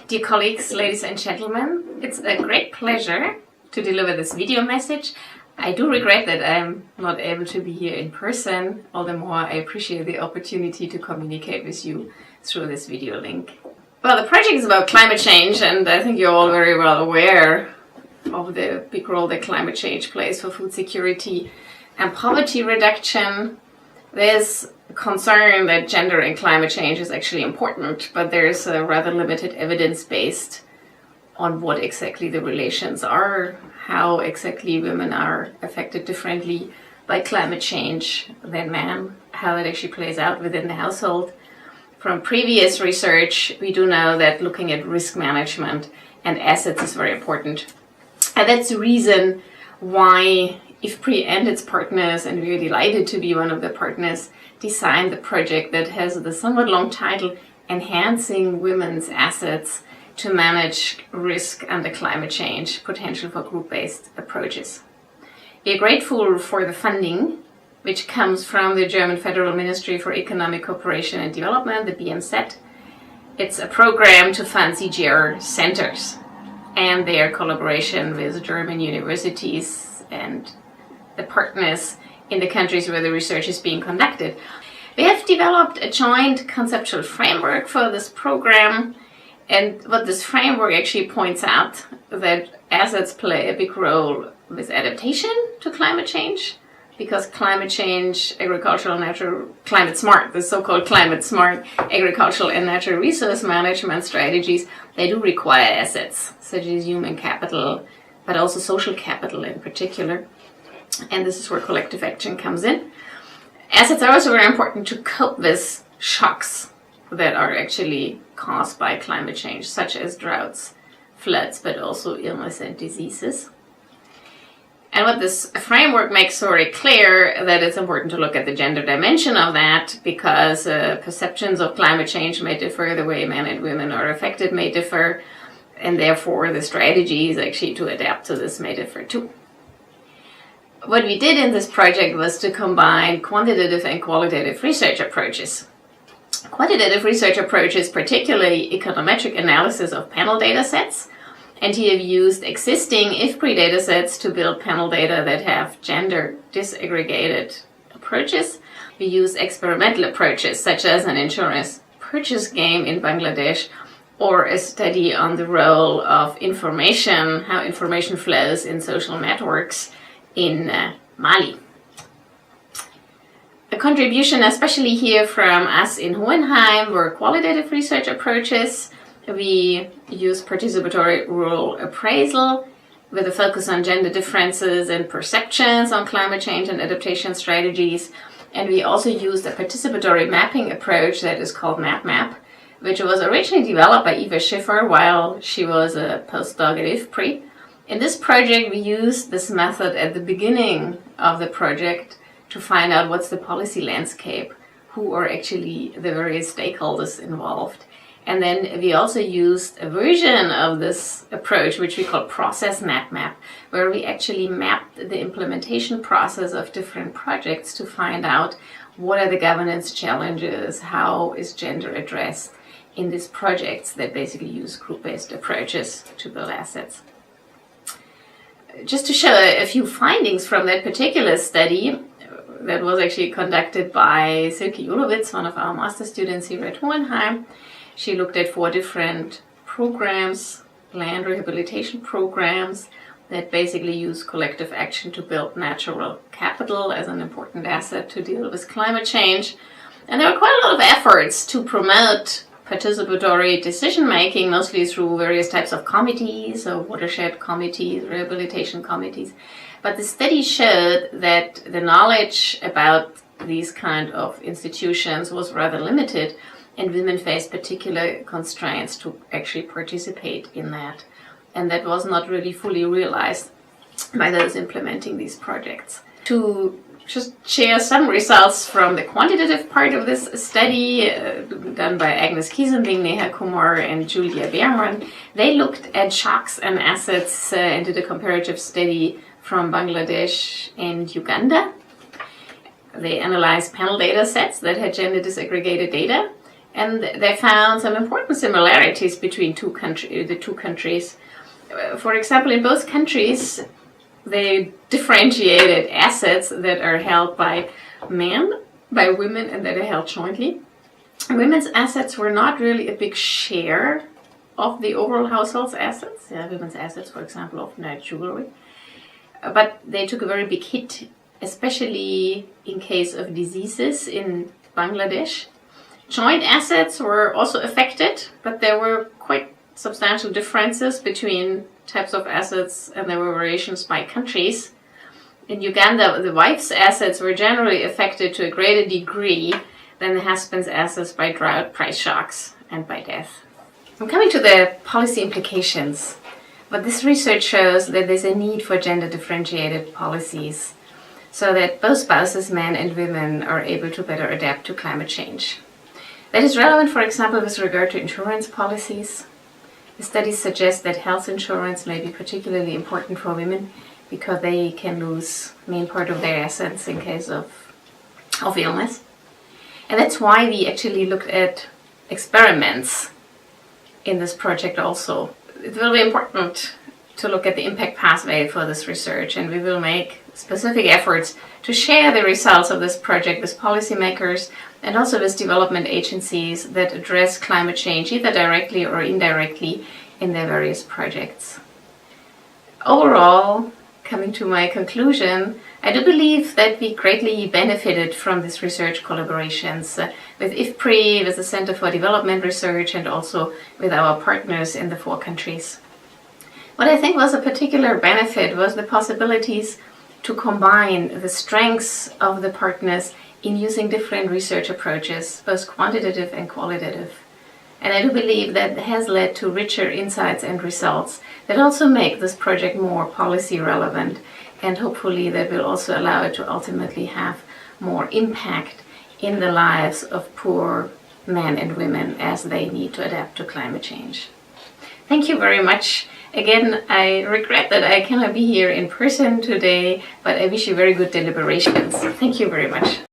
Dear colleagues, ladies and gentlemen, it's a great pleasure to deliver this video message. I do regret that I'm not able to be here in person. All the more I appreciate the opportunity to communicate with you through this video link. Well, the project is about climate change, and I think you're all very well aware of the big role that climate change plays for food security and poverty reduction. There's concern that gender and climate change is actually important, but there's a rather limited evidence based on what exactly the relations are, how exactly women are affected differently by climate change than men, how it actually plays out within the household. From previous research, we do know that looking at risk management and assets is very important. And that's the reason why IFPRI and its partners, and we're delighted to be one of the partners, designed the project that has the somewhat long title, Enhancing Women's Assets to Manage Risk Under Climate Change, Potential for Group-Based Approaches. We are grateful for the funding, which comes from the German Federal Ministry for Economic Cooperation and Development, the BMZ. It's a program to fund CGR centers and their collaboration with German universities and the partners in the countries where the research is being conducted. We have developed a joint conceptual framework for this program, and what this framework actually points out that assets play a big role with adaptation to climate change, because climate change, climate smart, the so-called climate smart agricultural and natural resource management strategies, they do require assets, such as human capital, but also social capital in particular. And this is where collective action comes in. Assets are also very important to cope with shocks that are actually caused by climate change, such as droughts, floods, but also illness and diseases. And what this framework makes very clear that it's important to look at the gender dimension of that, because perceptions of climate change may differ, the way men and women are affected may differ, and therefore the strategies actually to adapt to this may differ too. What we did in this project was to combine quantitative and qualitative research approaches. Quantitative research approaches, particularly econometric analysis of panel data sets, and here we used existing IFPRI data sets to build panel data that have gender disaggregated approaches. We use experimental approaches, such as an insurance purchase game in Bangladesh, or a study on the role of information, how information flows in social networks in Mali. A contribution, especially here from us in Hohenheim, were qualitative research approaches. We use participatory rural appraisal with a focus on gender differences and perceptions on climate change and adaptation strategies. And we also used a participatory mapping approach that is called MapMap, which was originally developed by Eva Schiffer while she was a postdoc at IFPRI. In this project, we used this method at the beginning of the project to find out what's the policy landscape, who are actually the various stakeholders involved. And then we also used a version of this approach, which we call Process Map, where we actually mapped the implementation process of different projects to find out what are the governance challenges, how is gender addressed in these projects that basically use group-based approaches to build assets. Just to show a few findings from that particular study that was actually conducted by Silke Julowitz, one of our master students here at Hohenheim. She looked at 4 different programs, land rehabilitation programs, that basically use collective action to build natural capital as an important asset to deal with climate change. And there were quite a lot of efforts to promote participatory decision-making, mostly through various types of committees, so watershed committees, rehabilitation committees. But the study showed that the knowledge about these kind of institutions was rather limited, and women faced particular constraints to actually participate in that. And that was not really fully realized by those implementing these projects. To just share some results from the quantitative part of this study, done by Agnes Kiesenbing, Neha Kumar, and Julia Behrman. They looked at shocks and assets and did a comparative study from Bangladesh and Uganda. They analyzed panel data sets that had gender disaggregated data, And they found some important similarities between the two countries. For example, in both countries, they differentiated assets that are held by men, by women, and that are held jointly. Women's assets were not really a big share of the overall household's assets. Women's assets, for example, often are jewelry. But they took a very big hit, especially in case of diseases in Bangladesh. Joint assets were also affected, but there were quite substantial differences between types of assets, and there were variations by countries. In Uganda, the wife's assets were generally affected to a greater degree than the husband's assets by drought, price shocks, and by death. I'm coming to the policy implications. But this research shows that there's a need for gender differentiated policies so that both spouses, men and women, are able to better adapt to climate change. That is relevant, for example, with regard to insurance policies. The studies suggest that health insurance may be particularly important for women because they can lose the main part of their assets in case of illness. And that's why we actually looked at experiments in this project also. It will be important to look at the impact pathway for this research, and we will make specific efforts to share the results of this project with policymakers and also with development agencies that address climate change either directly or indirectly in their various projects. Overall, coming to my conclusion, I do believe that we greatly benefited from this research collaborations with IFPRI, with the Center for Development Research, and also with our partners in the 4 countries. What I think was a particular benefit was the possibilities to combine the strengths of the partners in using different research approaches, both quantitative and qualitative. And I do believe that has led to richer insights and results that also make this project more policy relevant, and hopefully that will also allow it to ultimately have more impact in the lives of poor men and women as they need to adapt to climate change. Thank you very much. Again, I regret that I cannot be here in person today, but I wish you very good deliberations. Thank you very much.